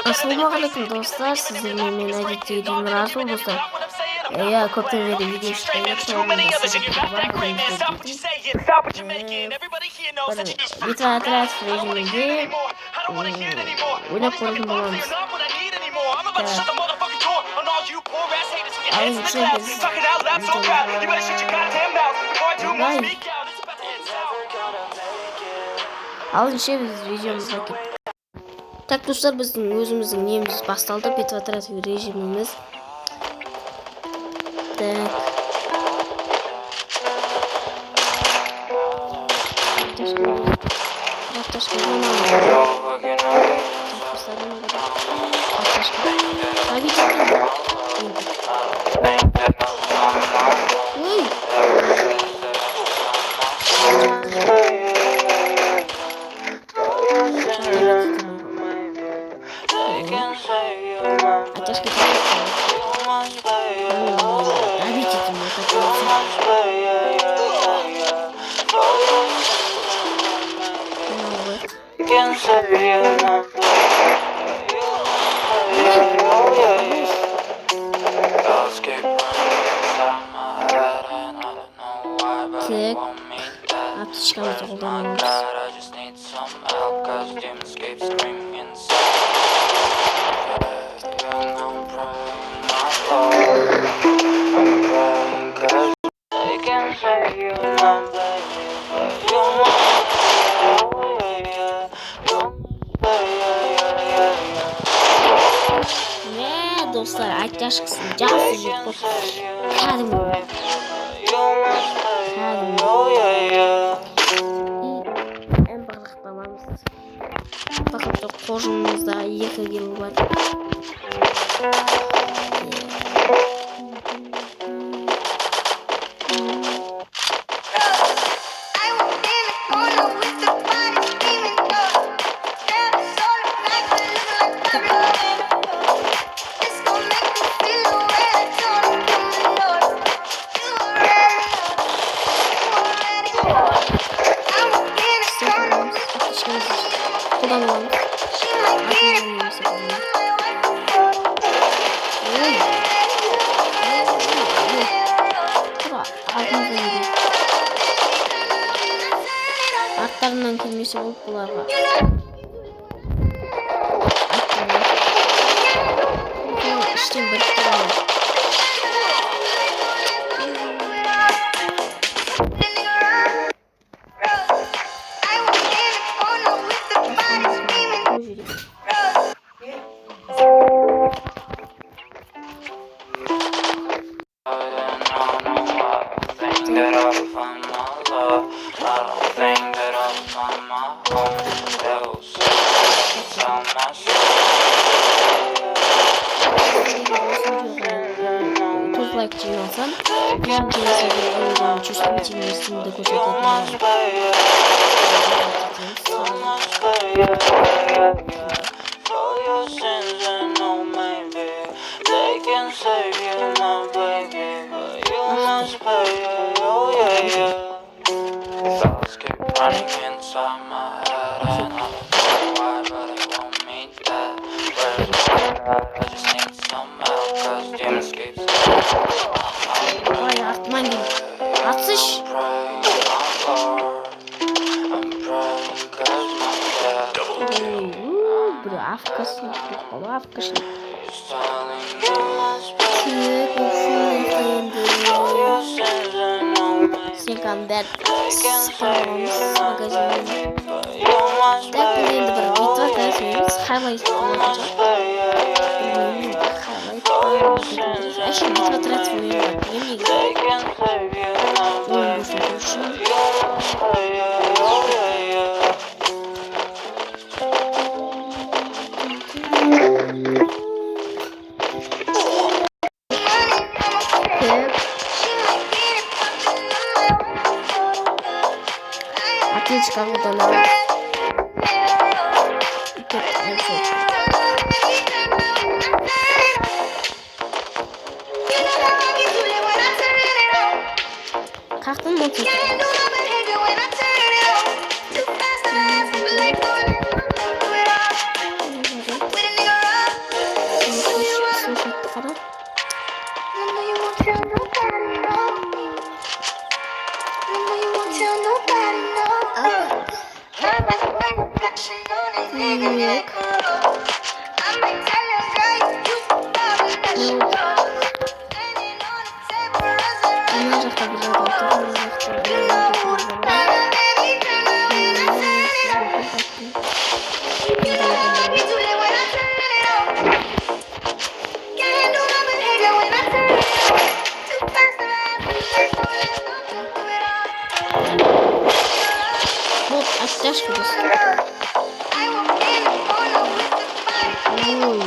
Assalamualaikum dostlar, sizlerle men edittiğim razı olursa ya kopya ve video çıkıyor. Bir tane rejiminde oynap konuşmamız. Alın şey biz videomuzdaki. Tak dostlar, bizim özümüzün neyimiz bastaldı bir tvatrat rejimimiz. Tak. Artık çıkamayacak olanlarımız. Ve dostlar arkadaş kısmı cansızlık kaldım. En balık babamız. Bakın da korumuzda yaka gibi var. Artlarından kelmesi olup bularga. İşte bıraktım. Like diyorsan ben de çözüm içerisinde koşacağım. Vay artman gibi. Atış. Bro Afrika'sın. Kolu Afrika'sın. Sekandar spamımız magazinin. Depoluydu bro. Video kaysınız. Highlight olacak. Aşkım bir fotoğraf koyuyor bak. Yemin ederim. Atıyor çıkan odalara. Kalktın mı oturup? Ой,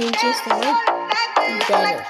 интересно, да. Давай.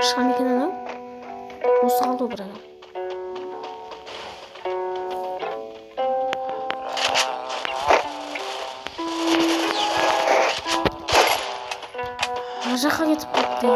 Шам екен анау. Осы қалды ғой бір адам. Ана жаққа кетіп кетті.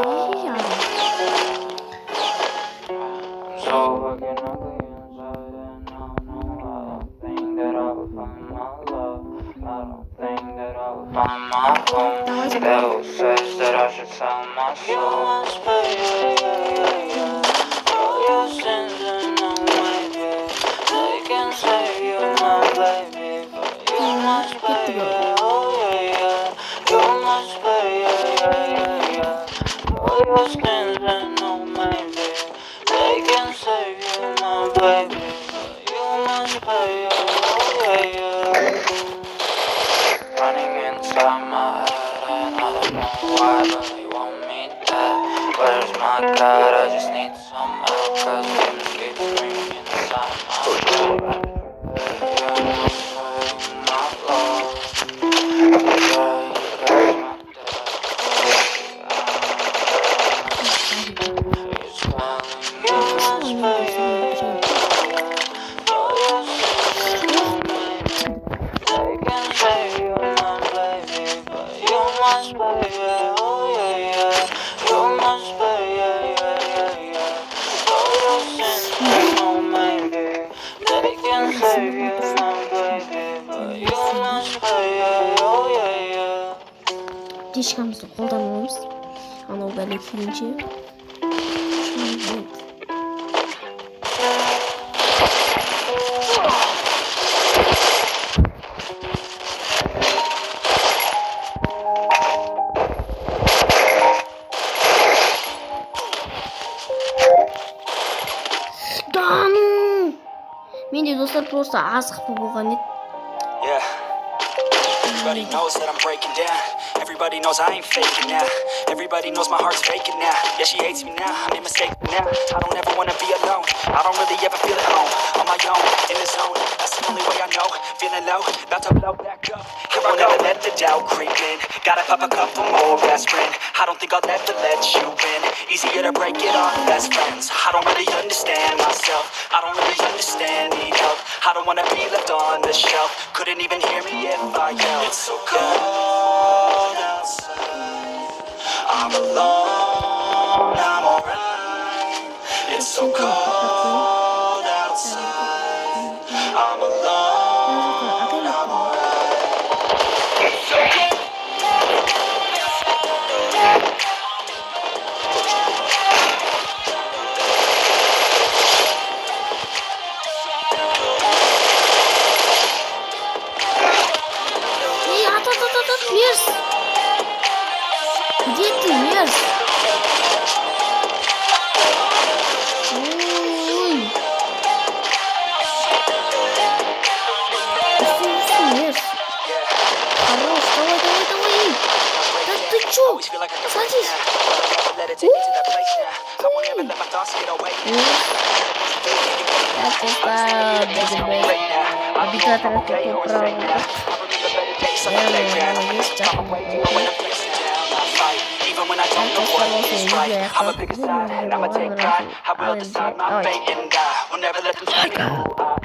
Дешкамызды қолдануымыз. Анау бәле күйінше. Менде достар просто азық болған еді. Everybody knows that I'm breaking down. Everybody knows I ain't faking now. Everybody knows my heart's faking now. Yeah, she hates me now, I made mistakes now. I don't ever wanna be alone. I don't really ever feel at home. On my own, in the zone. That's the only way I know. Feeling low, about to blow back up. Here I go. Never let the doubt creep in. Gotta pop a couple more aspirin. I don't think I'll ever let you in. Easier to break it off best friends. I don't really understand myself. I don't really understand, need help. I don't wanna be left on the shelf. Couldn't even hear me if I yelled. It's so cold outside. I'm alone, I'm alright. It's so cold outside. I'm alone, I'm alright. It's so cold. Мерз! Где ты, Мерз? Ой! Мерз! Хорош, давай! Да ты чё? Садись! Never let my thoughts get away. Ya dostlar, bugün böyle habitat arası toprağı bulduk. Yani geçecek. Even when I don't know what is right, I'ma pick a side and I'ma take pride. I will decide my fate and I will never let them tell me no.